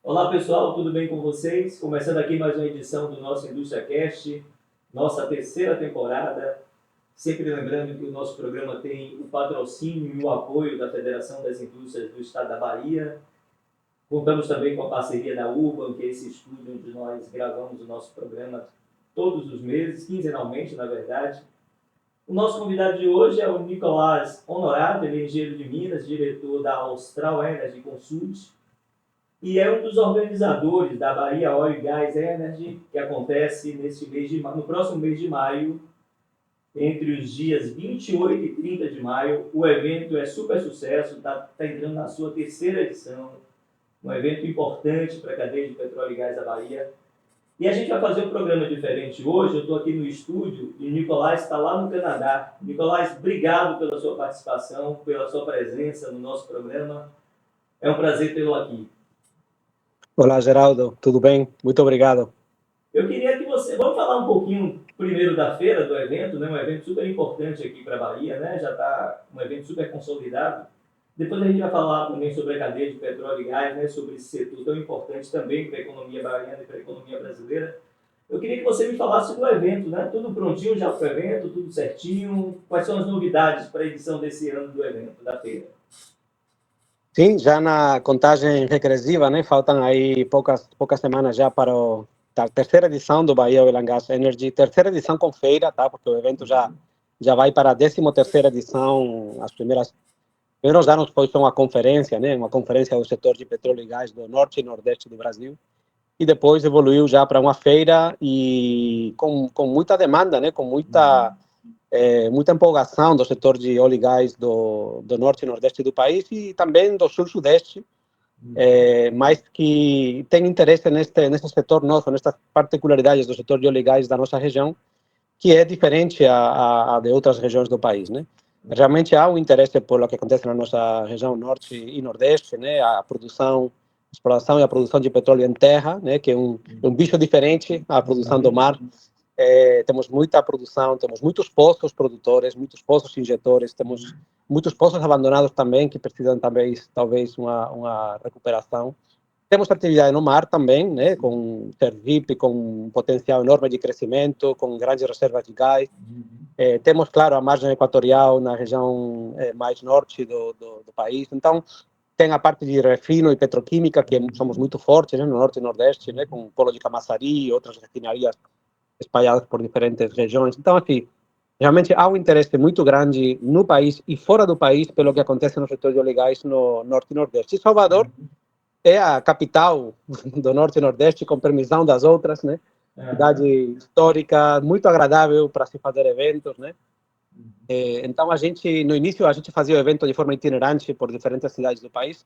Olá pessoal, tudo bem com vocês? Começando aqui mais uma edição do nosso Indústria Cast, nossa terceira temporada. Sempre lembrando que o nosso programa tem o patrocínio e o apoio da Federação das Indústrias do Estado da Bahia. Contamos também com a parceria da Urban, que é esse estúdio onde nós gravamos o nosso programa todos os meses, quinzenalmente, na verdade. O nosso convidado de hoje é o Nicolás Honorato, ele é engenheiro de Minas, diretor da Austral Energy Consult, e é um dos organizadores da Bahia Oil Gas Energy, que acontece no próximo mês de maio, entre os dias 28 e 30 de maio. O evento é super sucesso, está entrando na sua terceira edição, um evento importante para a cadeia de petróleo e gás da Bahia. E a gente vai fazer um programa diferente hoje. Eu estou aqui no estúdio e o Nicolás está lá no Canadá. Nicolás, obrigado pela sua participação, pela sua presença no nosso programa. É um prazer tê-lo aqui. Olá, Geraldo, tudo bem? Muito obrigado. Eu queria que você... Vamos falar um pouquinho primeiro da feira, do evento, né? Um evento super importante aqui para a Bahia, né? Já está um evento super consolidado. Depois a gente vai falar também sobre a cadeia de petróleo e gás, né? Sobre esse setor tão importante também para a economia baiana e para a economia brasileira. Eu queria que você me falasse do evento, né? Tudo prontinho já para o evento, tudo certinho. Quais são as novidades para a edição desse ano do evento, da feira? Sim, já na contagem regressiva, né? Faltam aí poucas semanas já para a terceira edição do Bahia Oil and Gas Energy, terceira edição com feira, tá? Porque o evento já vai para a 13ª edição. Primeiros anos foi só uma conferência, né? Uma conferência do setor de petróleo e gás do norte e nordeste do Brasil. E depois evoluiu já para uma feira e com muita demanda, né? Com muita empolgação do setor de óleo e gás do norte e nordeste do país e também do sul-sudeste, mas que tem interesse nesse setor nosso, nestas particularidades do setor de óleo e gás da nossa região, que é diferente a de outras regiões do país, né? Realmente há um interesse pelo que acontece na nossa região norte e nordeste, né? A exploração e a produção de petróleo em terra, né? Que é um bicho diferente à produção do mar. Temos muita produção, temos muitos poços produtores, muitos poços injetores, temos muitos poços abandonados também, que precisam também, talvez, uma recuperação. Temos atividade no mar também, né, com Sergipe, com um potencial enorme de crescimento, com grandes reservas de gás. Temos, claro, a margem equatorial na região mais norte do país. Então, tem a parte de refino e petroquímica, que somos muito fortes, né, no norte e nordeste, né, com o polo de Camaçari e outras refinarias espalhadas por diferentes regiões. Então, assim, realmente há um interesse muito grande no país e fora do país pelo que acontece no setor de óleo e gás no norte e nordeste. E Salvador é a capital do norte e nordeste, com permissão das outras, né? Cidade histórica, muito agradável para se fazer eventos, né? Então, no início, a gente fazia o evento de forma itinerante por diferentes cidades do país,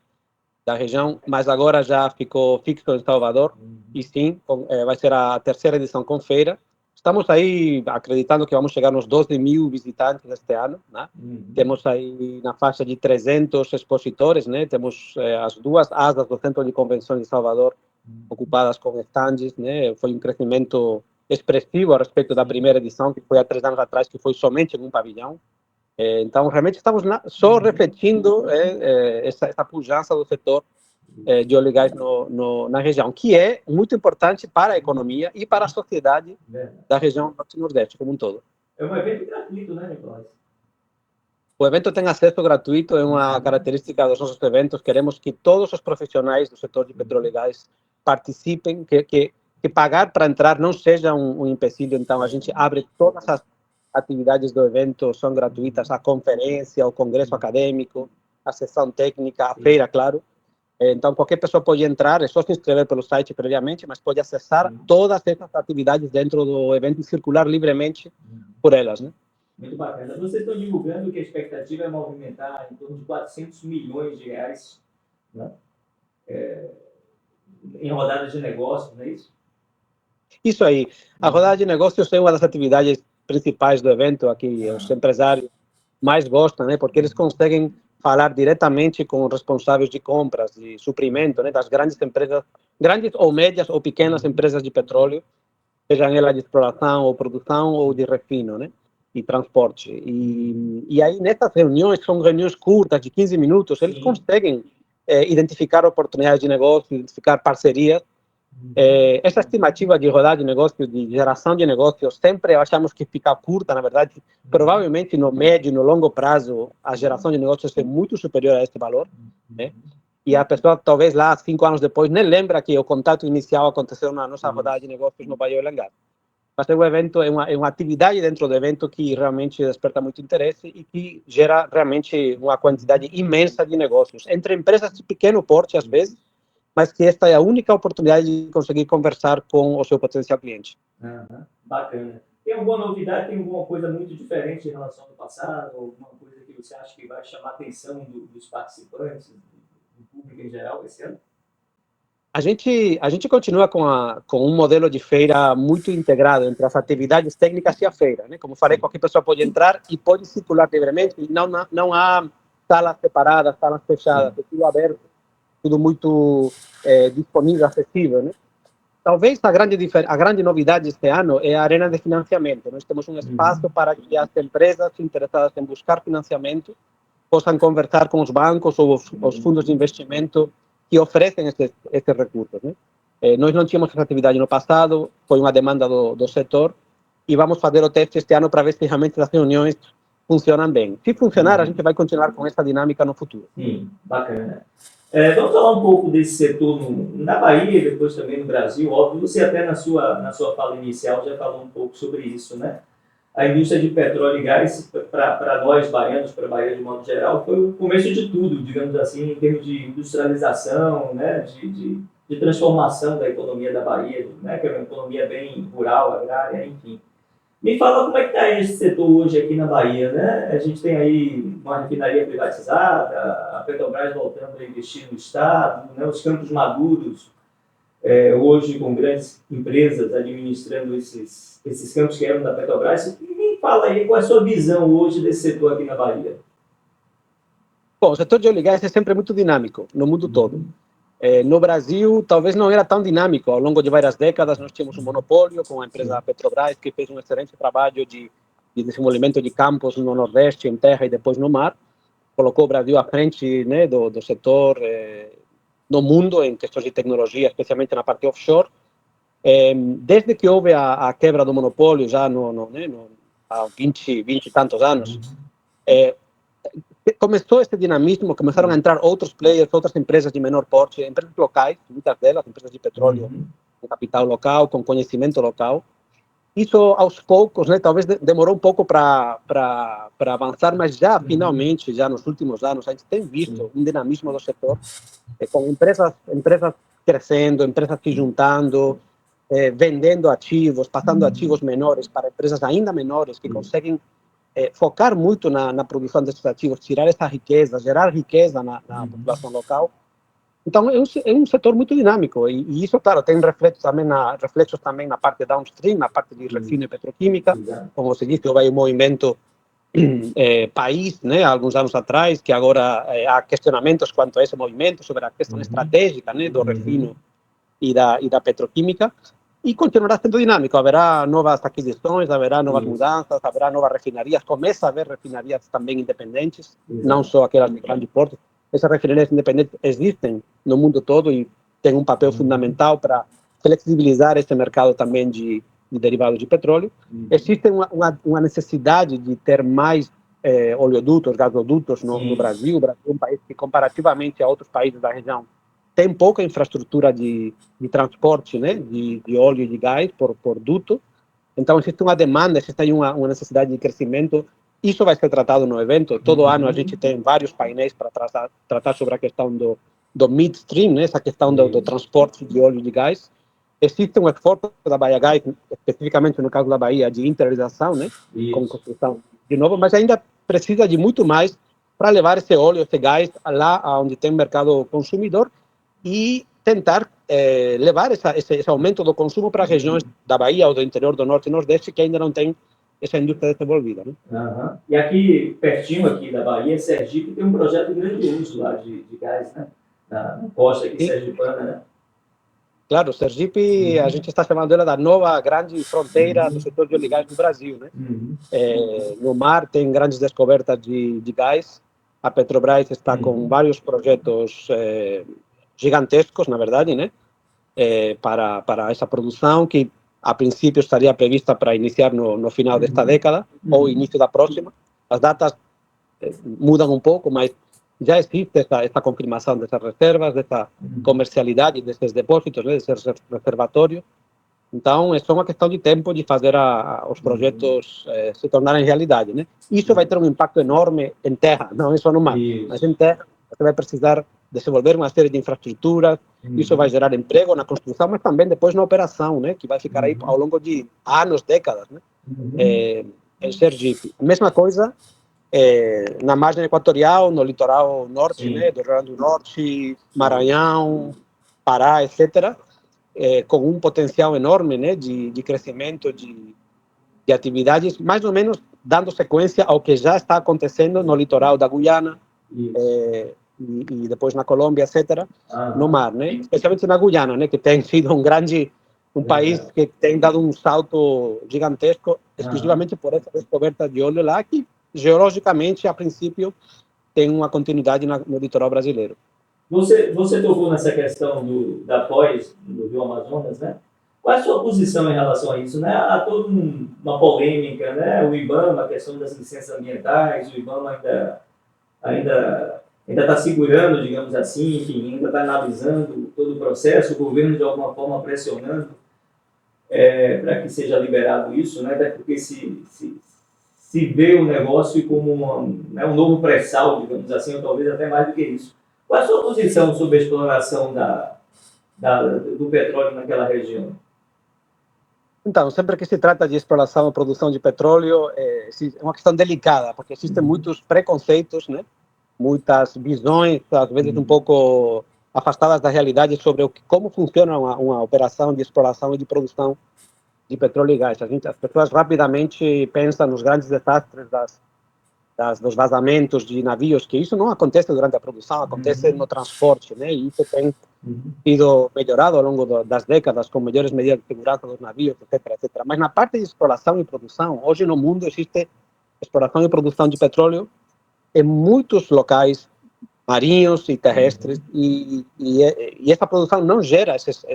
da região, mas agora já ficou fixo em Salvador, e sim, vai ser a terceira edição com feira. Estamos aí acreditando que vamos chegar nos 12.000 visitantes este ano, né? Temos aí na faixa de 300 expositores, né? Temos as duas asas do Centro de Convenções de Salvador ocupadas com estandes, né? Foi um crescimento expressivo a respeito da primeira edição, que foi há 3 anos atrás, que foi somente em um pavilhão. Então, realmente estamos só refletindo essa pujança do setor de óleo e gás na região, que é muito importante para a economia e para a sociedade da região norte e nordeste como um todo. É um evento gratuito, né, Nicolás? O evento tem acesso gratuito, é uma característica dos nossos eventos. Queremos que todos os profissionais do setor de petróleo e gás participem, que pagar para entrar não seja um empecilho. Então, a gente abre todas as atividades do evento, são gratuitas, a conferência, o congresso acadêmico, a sessão técnica, a feira, claro. Então, qualquer pessoa pode entrar, é só se inscrever pelo site previamente, mas pode acessar todas essas atividades dentro do evento e circular livremente por elas, né? Muito bacana. Vocês estão divulgando que a expectativa é movimentar em torno de 400 milhões de reais, né? Em rodadas de negócios, não é isso? Isso aí. A rodada de negócios é uma das atividades principais do evento, aqui os empresários mais gostam, né? Porque eles conseguem falar diretamente com os responsáveis de compras, de suprimento, né? Das grandes empresas, grandes ou médias ou pequenas empresas de petróleo, sejam elas de exploração ou produção ou de refino, né? E transporte. E aí, nessas reuniões, são reuniões curtas, de 15 minutos, eles conseguem identificar oportunidades de negócio, identificar parcerias. Essa estimativa de rodar de negócio, de geração de negócios, sempre achamos que fica curta, na verdade. Provavelmente no médio e no longo prazo, a geração de negócios é muito superior a esse valor, né? E a pessoa, talvez lá, 5 anos depois, nem lembra que o contato inicial aconteceu na nossa rodada de negócios no Bahia Oilangás. Mas o evento é uma atividade dentro do evento que realmente desperta muito interesse e que gera realmente uma quantidade imensa de negócios, entre empresas de pequeno porte, às vezes, mas que esta é a única oportunidade de conseguir conversar com o seu potencial cliente. Bacana. Tem alguma novidade, tem alguma coisa muito diferente em relação ao passado, alguma coisa que você acha que vai chamar a atenção dos participantes, do público em geral, esse ano? A gente continua com um modelo de feira muito integrado entre as atividades técnicas e a feira, né? Como falei, qualquer pessoa pode entrar e pode circular livremente, e não há salas separadas, salas fechadas, é tudo aberto, tudo muito disponível, acessível, né? Talvez a grande novidade este ano é a arena de financiamento. Nós temos um espaço para que as empresas interessadas em buscar financiamento possam conversar com os bancos ou os fundos de investimento que oferecem esses recursos, né? Nós não tínhamos essa atividade no passado, foi uma demanda do setor, e vamos fazer o teste este ano para ver se realmente as reuniões funcionam bem. Se funcionar, a gente vai continuar com essa dinâmica no futuro. Bacana. Vamos falar um pouco desse setor na Bahia e depois também no Brasil. Óbvio, você até na sua fala inicial já falou um pouco sobre isso, né? A indústria de petróleo e gás, para nós baianos, para a Bahia de modo geral, foi o começo de tudo, digamos assim, em termos de industrialização, né? de transformação da economia da Bahia, né? Que é uma economia bem rural, agrária, enfim. Me fala como é que está esse setor hoje aqui na Bahia, né? A gente tem aí uma refinaria privatizada, a Petrobras voltando a investir no Estado, né? Os campos maduros, hoje com grandes empresas administrando esses campos que eram da Petrobras. Me fala aí qual é a sua visão hoje desse setor aqui na Bahia. Bom, o setor de óleo e gás é sempre muito dinâmico no mundo todo. No Brasil, talvez não era tão dinâmico. Ao longo de várias décadas, nós tínhamos um monopólio com a empresa Petrobras, que fez um excelente trabalho de desenvolvimento de campos no Nordeste, em terra e depois no mar. Colocou o Brasil à frente, né, do setor no mundo, em questões de tecnologia, especialmente na parte offshore. Desde que houve a quebra do monopólio, já há 20 e tantos anos, começou esse dinamismo, começaram a entrar outros players, outras empresas de menor porte, empresas locais, muitas delas, empresas de petróleo com capital local, com conhecimento local. Isso, aos poucos, né, talvez demorou um pouco para avançar, mas já, finalmente, já nos últimos anos, a gente tem visto um dinamismo do setor, com empresas crescendo, empresas se juntando, vendendo ativos, passando ativos menores para empresas ainda menores que conseguem focar muito na produção desses ativos, tirar essa riqueza, gerar riqueza na população local. Então, é um setor muito dinâmico, e isso, claro, tem reflexos também na parte downstream, na parte de refino e petroquímica. Como você disse, houve um movimento país, né, há alguns anos atrás, que agora há questionamentos quanto a esse movimento, sobre a questão estratégica, né, do refino e da petroquímica, e continuará sendo dinâmico. Haverá novas aquisições, haverá novas mudanças, haverá novas refinarias. Começa a haver refinarias também independentes, não só aquelas de grande porte. Essas refinarias independentes existem no mundo todo e têm um papel fundamental para flexibilizar esse mercado também de derivados de petróleo. Existe uma necessidade de ter mais oleodutos, gasodutos no Brasil. O Brasil é um país que, comparativamente a outros países da região, tem pouca infraestrutura de transporte, né, de óleo e de gás por duto. Então, existe uma demanda, existe uma necessidade de crescimento. Isso vai ser tratado no evento. Todo ano a gente tem vários painéis para tratar sobre a questão do midstream, né, essa questão do transporte de óleo e de gás. Existe um esforço da Bahia Gás, especificamente no caso da Bahia, de interiorização, né, com construção de novo, mas ainda precisa de muito mais para levar esse óleo, esse gás lá onde tem mercado consumidor e tentar levar esse aumento do consumo para regiões da Bahia ou do interior do Norte e Nordeste que ainda não tem essa indústria desenvolvida, né? E aqui, pertinho aqui da Bahia, Sergipe, tem um projeto grandioso lá de gás, né? Na costa aqui, sergipana, né? Claro, Sergipe, a gente está chamando ela da nova grande fronteira do setor de óleo e gás do Brasil, né? No mar tem grandes descobertas de gás. A Petrobras está com vários projetos gigantescos, na verdade, né? Para essa produção, que a princípio estaria prevista para iniciar no final desta década ou início da próxima. As datas mudam um pouco, mas já existe essa confirmação dessas reservas, dessa comercialidade, desses depósitos, né, desses reservatórios. Então, é só uma questão de tempo de fazer os projetos se tornarem realidade, né? Isso vai ter um impacto enorme em terra, não é só no mar. Mas em terra, você vai precisar desenvolver uma série de infraestruturas, isso vai gerar emprego na construção, mas também depois na operação, né? Que vai ficar aí ao longo de anos, décadas, né? Em Sergipe. A mesma coisa na margem equatorial, no litoral norte, né? Do Rio Grande do Norte, Maranhão, Pará, etc., com um potencial enorme, né, de crescimento de atividades, mais ou menos dando sequência ao que já está acontecendo no litoral da Guiana e depois na Colômbia, etc., no mar, né, especialmente na Guiana, né, que tem sido um país que tem dado um salto gigantesco exclusivamente por essa descoberta de óleo lá, que geologicamente, a princípio, tem uma continuidade no litoral brasileiro. Você tocou nessa questão da pós do Rio Amazonas, né? Qual é a sua posição em relação a isso, né? Há toda uma polêmica, né? O IBAMA, a questão das licenças ambientais, o IBAMA ainda está segurando, digamos assim, enfim, ainda está analisando todo o processo, o governo de alguma forma pressionando para que seja liberado isso, né? Até porque se vê o negócio como um novo pré-sal, digamos assim, ou talvez até mais do que isso. Qual é a sua posição sobre a exploração do petróleo naquela região? Então, sempre que se trata de exploração e produção de petróleo, é uma questão delicada, porque existem muitos preconceitos, né? Muitas visões, às vezes um pouco afastadas da realidade sobre como funciona uma operação de exploração e de produção de petróleo e gás. As pessoas rapidamente pensam nos grandes desastres dos vazamentos de navios, que isso não acontece durante a produção, acontece no transporte, né? E isso tem sido melhorado ao longo das décadas, com melhores medidas de segurança dos navios, etc., etc. Mas na parte de exploração e produção, hoje no mundo existe exploração e produção de petróleo em muitos locais marinhos e terrestres, e essa produção não gera esses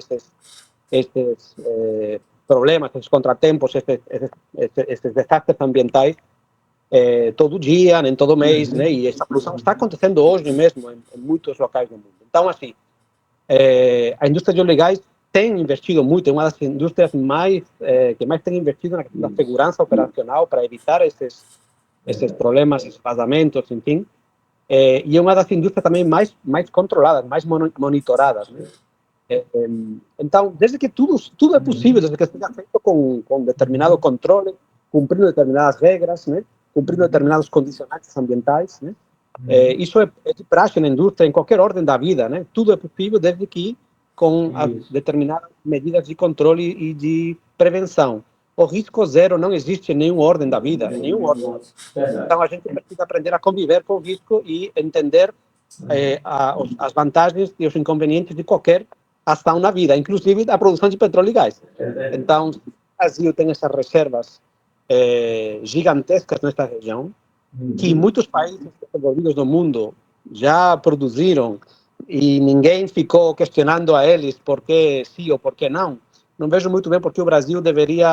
problemas, esses contratempos, esses desastres ambientais todo dia, nem todo mês, né? E essa produção está acontecendo hoje mesmo em muitos locais do mundo. Então, assim, a indústria de óleo e gás tem investido muito, é uma das indústrias que mais tem investido na segurança operacional para evitar esses problemas, esses vazamentos, enfim. E é uma das indústrias também mais controladas, mais monitoradas, né? Então, desde que tudo é possível, desde que seja feito com determinado controle, cumprindo determinadas regras, né? Cumprindo determinados condicionantes ambientais, né? Isso é de praxe na indústria, em qualquer ordem da vida, né? Tudo é possível desde que com determinadas medidas de controle e de prevenção. O risco zero não existe em nenhuma ordem da vida, em nenhuma ordem. Então, a gente precisa aprender a conviver com o risco e entender as vantagens e os inconvenientes de qualquer ação na vida, inclusive a produção de petróleo e gás. Então, o Brasil tem essas reservas gigantescas nesta região, que muitos países desenvolvidos do mundo já produziram e ninguém ficou questionando a eles por que sim ou por que não. Não vejo muito bem porque o Brasil deveria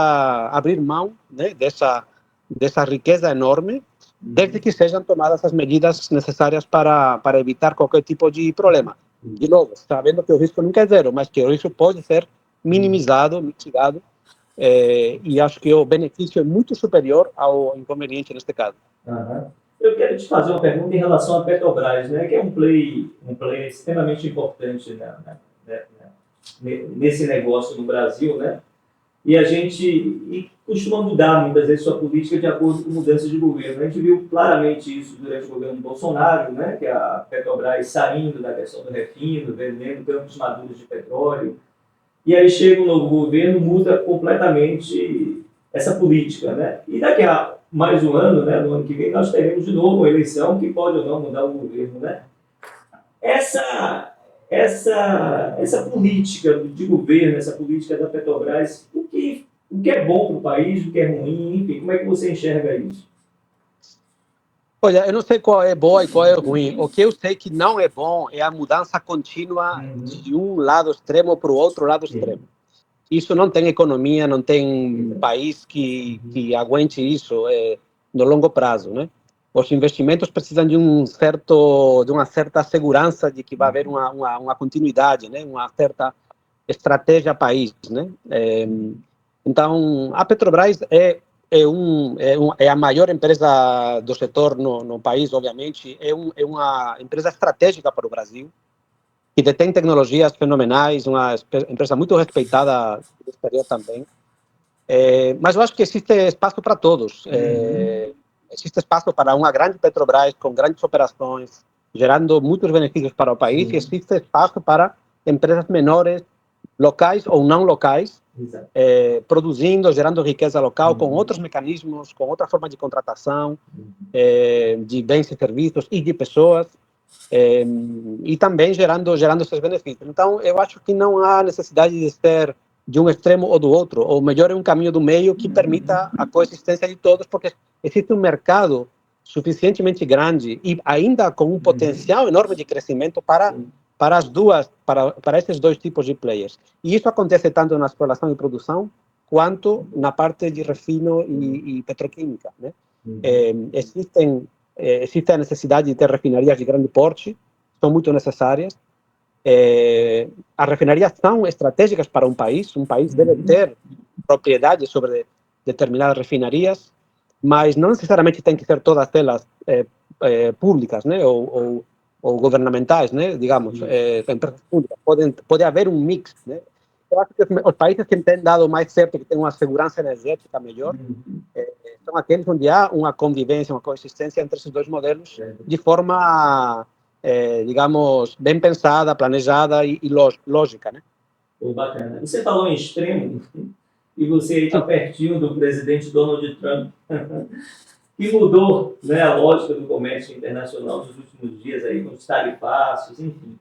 abrir mão, né, dessa riqueza enorme, desde que sejam tomadas as medidas necessárias para evitar qualquer tipo de problema. De novo, sabendo que o risco nunca é zero, mas que o risco pode ser minimizado, mitigado, e acho que o benefício é muito superior ao inconveniente neste caso. Eu quero te fazer uma pergunta em relação à Petrobras, né, que é um play extremamente importante, né, nesse negócio no Brasil, né? E a gente costuma mudar muitas vezes sua política de acordo com mudanças de governo. A gente viu claramente isso durante o governo Bolsonaro, né, que a Petrobras saindo da questão do refino, vendendo campos maduros de petróleo. E aí chega um novo governo, muda completamente essa política, né? E daqui a mais um ano, né, no ano que vem, nós teremos de novo uma eleição que pode ou não mudar o governo, né? Essa política de governo, essa política da Petrobras, o que é bom para o país, o que é ruim, enfim, como é que você enxerga isso? Olha, eu não sei qual é boa e qual é ruim. O que eu sei que não é bom é a mudança contínua de um lado extremo para o outro lado extremo. Isso não tem economia, não tem país que aguente isso no longo prazo, né? Os investimentos precisam de uma certa segurança de que vai haver uma continuidade, né? Uma certa estratégia país, né? Então, a Petrobras é a maior empresa do setor no país, obviamente, é uma empresa estratégica para o Brasil, que detém tecnologias fenomenais, uma empresa muito respeitada no exterior também. Mas eu acho que existe espaço para todos. Existe espaço para uma grande Petrobras com grandes operações, gerando muitos benefícios para o país, e existe espaço para empresas menores, locais ou não locais, produzindo, gerando riqueza local com outros mecanismos, com outra forma de contratação de bens e serviços e de pessoas, e também gerando esses benefícios. Então, eu acho que não há necessidade de ser de um extremo ou do outro. O melhor é um caminho do meio que permita a coexistência de todos, porque existe um mercado suficientemente grande e ainda com um potencial enorme de crescimento para esses dois tipos de players. E isso acontece tanto na exploração e produção quanto na parte de refino e petroquímica, né? Existe a necessidade de ter refinarias de grande porte, são muito necessárias. As refinarias são estratégicas para um país deve ter propriedade sobre determinadas refinarias, mas não necessariamente tem que ser todas elas públicas, né? ou governamentais, né? Digamos, empresas públicas. Pode haver um mix, né? Eu acho que os países que têm dado mais certo, que têm uma segurança energética melhor, são aqueles onde há uma convivência, uma coexistência entre esses dois modelos de forma, digamos, bem pensada, planejada e lógica, né? Bacana. Você falou em extremo, e você está pertinho do presidente Donald Trump, que mudou, né, a lógica do comércio internacional nos últimos dias, aí, com os tarifaços, enfim.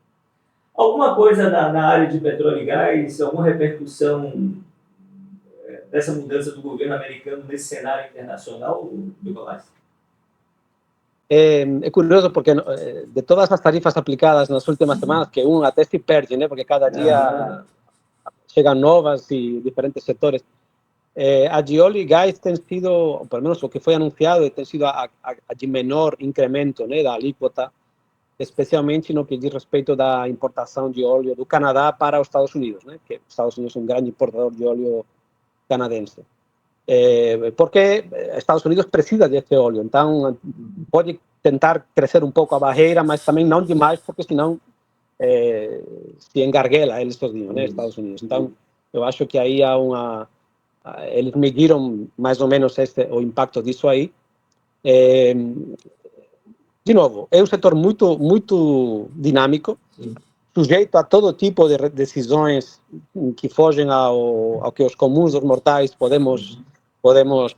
Alguma coisa na área de petróleo e gás, alguma repercussão dessa mudança do governo americano nesse cenário internacional, Nicolás? É curioso porque de todas as tarifas aplicadas nas últimas semanas, que até se perde, né? Porque cada dia chegam novas e diferentes setores. A de óleo e gás tem sido, pelo menos o que foi anunciado, tem sido a de menor incremento, né, da alíquota, especialmente no que diz respeito da importação de óleo do Canadá para os Estados Unidos, né? Que os Estados Unidos é um grande importador de óleo canadense. Porque Estados Unidos precisa desse óleo, então pode tentar crescer um pouco a barreira, mas também não demais, porque senão se engarguela eles sozinhos, né, Estados Unidos. Então, eu acho que aí eles mediram mais ou menos o impacto disso aí. De novo, é um setor muito dinâmico, sujeito a todo tipo de decisões que fogem ao que os comuns, os mortais, podemos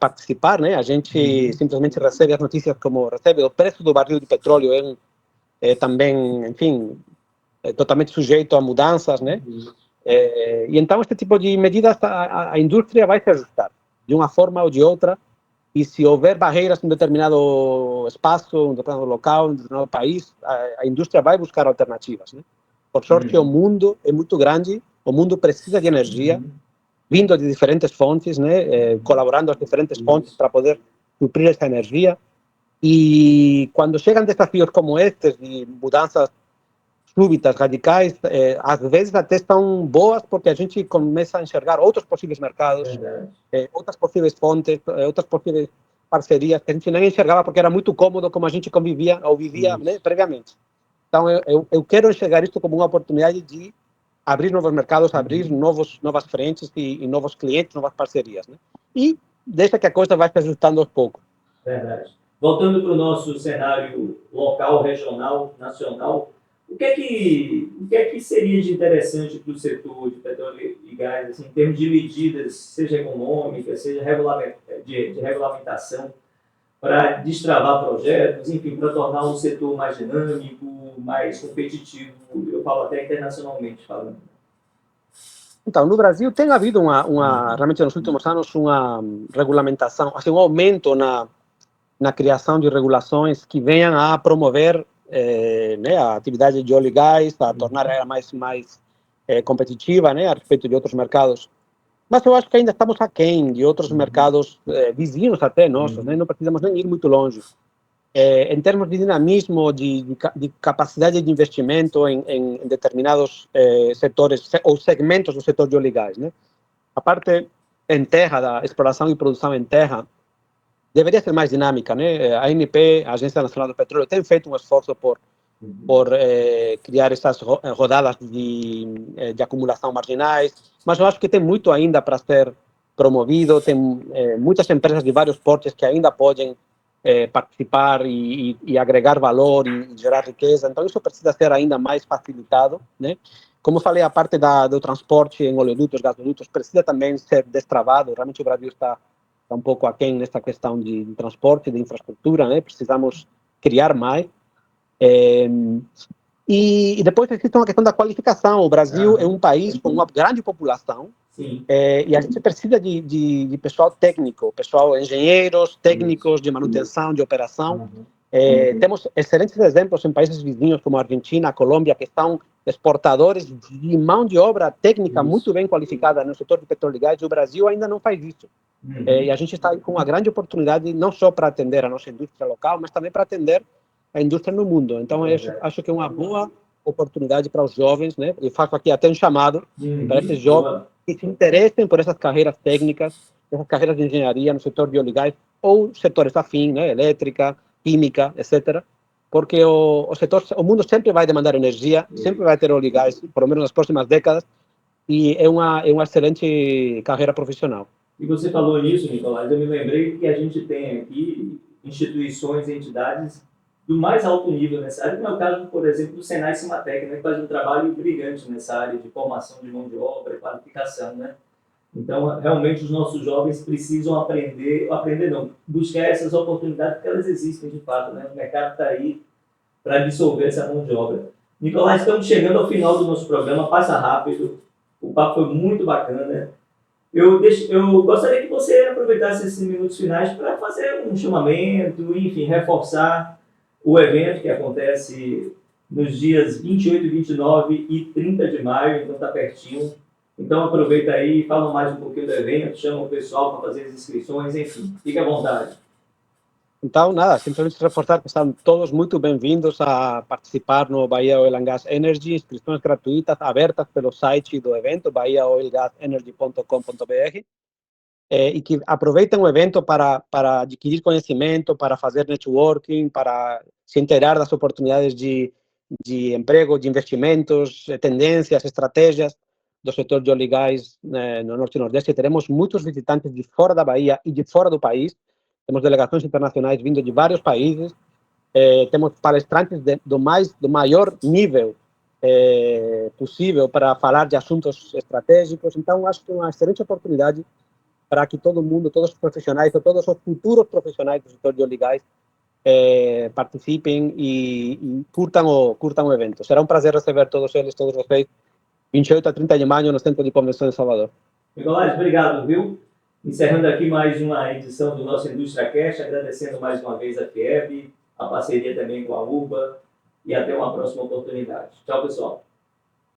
participar, né? A gente simplesmente recebe as notícias como recebe. O preço do barril de petróleo é também, enfim, totalmente sujeito a mudanças, né? E então, este tipo de medidas, a indústria vai se ajustar, de uma forma ou de outra, e se houver barreiras em um determinado espaço, um determinado local, um determinado país, a indústria vai buscar alternativas, né? Por sorte, o mundo é muito grande, o mundo precisa de energia, vindo de diferentes fontes, né? Colaborando as diferentes fontes para poder suprir essa energia. E quando chegam desafios como estes, de mudanças súbitas, radicais, às vezes até são boas, porque a gente começa a enxergar outros possíveis mercados, outras possíveis fontes, outras possíveis parcerias que a gente nem enxergava porque era muito cômodo como a gente convivia ou vivia, né, previamente. Então, eu quero enxergar isso como uma oportunidade de abrir novos mercados, abrir novas frentes e novos clientes, novas parcerias, né? E deixa que a coisa vai se ajustando aos poucos. Verdade. Voltando para o nosso cenário local, regional, nacional, o que é que seria de interessante para o setor de petróleo e gás, assim, em termos de medidas, seja econômicas, seja de regulamentação, para destravar projetos, enfim, para tornar o setor mais dinâmico, mais competitivo, eu falo até internacionalmente falando? Então, no Brasil tem havido realmente nos últimos anos uma regulamentação, assim, um aumento na criação de regulações que venham a promover né, a atividade de óleo e gás, a tornar ela mais competitiva, né, a respeito de outros mercados. Mas eu acho que ainda estamos aquém de outros mercados vizinhos até nossos, né? Não precisamos nem ir muito longe. Em termos de dinamismo, de capacidade de investimento em determinados setores ou segmentos do setor de óleo e gás, né? A parte em terra, da exploração e produção em terra, deveria ser mais dinâmica, né? A ANP, a Agência Nacional do Petróleo, tem feito um esforço por criar essas rodadas de acumulação marginais, mas eu acho que tem muito ainda para ser promovido, tem muitas empresas de vários portes que ainda podem participar e agregar valor e gerar riqueza, então isso precisa ser ainda mais facilitado, né? Como falei, a parte do transporte em oleodutos, gasodutos, precisa também ser destravado, realmente o Brasil está um pouco aquém nessa questão de transporte, de infraestrutura, né? Precisamos criar mais. E depois existe uma questão da qualificação. O Brasil é um país com uma grande população. Sim. E a gente precisa de pessoal técnico, pessoal engenheiros, técnicos de manutenção, de operação. Temos excelentes exemplos em países vizinhos como a Argentina, a Colômbia, que são exportadores de mão de obra técnica muito bem qualificada no setor de petróleo e gás, e o Brasil ainda não faz isso. E a gente está com uma grande oportunidade, não só para atender a nossa indústria local, mas também para atender a indústria no mundo. Então, eu acho que é uma boa oportunidade para os jovens, né? E faço aqui até um chamado para esses jovens que se interessem por essas carreiras técnicas, essas carreiras de engenharia no setor de óleo e gás, ou setores afins, né? Elétrica, química, etc. Porque o mundo sempre vai demandar energia, sempre vai ter óleo e gás, pelo menos nas próximas décadas, e é uma excelente carreira profissional. E você falou nisso, Nicolás, eu me lembrei que a gente tem aqui instituições, entidades do mais alto nível nessa área, como é o caso, por exemplo, do Senai Cimatec, né, que faz um trabalho brilhante nessa área de formação de mão de obra e qualificação, né? Então, realmente, os nossos jovens precisam buscar essas oportunidades, porque elas existem de fato, né? O mercado está aí para absorver essa mão de obra. Nicolás, estamos chegando ao final do nosso programa, passa rápido, o papo foi muito bacana. Eu gostaria que você aproveitasse esses minutos finais para fazer um chamamento, enfim, reforçar o evento que acontece nos dias 28, 29 e 30 de maio, então está pertinho. Então aproveita aí, fala mais um pouquinho do evento, chama o pessoal para fazer as inscrições, enfim, fique à vontade. Então, nada, simplesmente reforçar que estão todos muito bem-vindos a participar no Bahia Oil and Gas Energy, inscrições gratuitas, abertas pelo site do evento, bahiaoilgasenergy.com.br, e que aproveitem o evento para adquirir conhecimento, para fazer networking, para se inteirar das oportunidades de emprego, de investimentos, tendências, estratégias do setor de óleo e gás no Norte e Nordeste. Teremos muitos visitantes de fora da Bahia e de fora do país. Temos delegações internacionais vindo de vários países, temos palestrantes do maior nível possível para falar de assuntos estratégicos. Então, acho que é uma excelente oportunidade para que todo mundo, todos os profissionais, todos os futuros profissionais do setor de óleo e gás participem e curtam o evento. Será um prazer receber todos vocês, 28 a 30 de maio, no Centro de Convenção de Salvador. Nicolás, obrigado, viu? Encerrando aqui mais uma edição do nosso Indústria Cash, agradecendo mais uma vez a FIEB, a parceria também com a UBA, e até uma próxima oportunidade. Tchau, pessoal.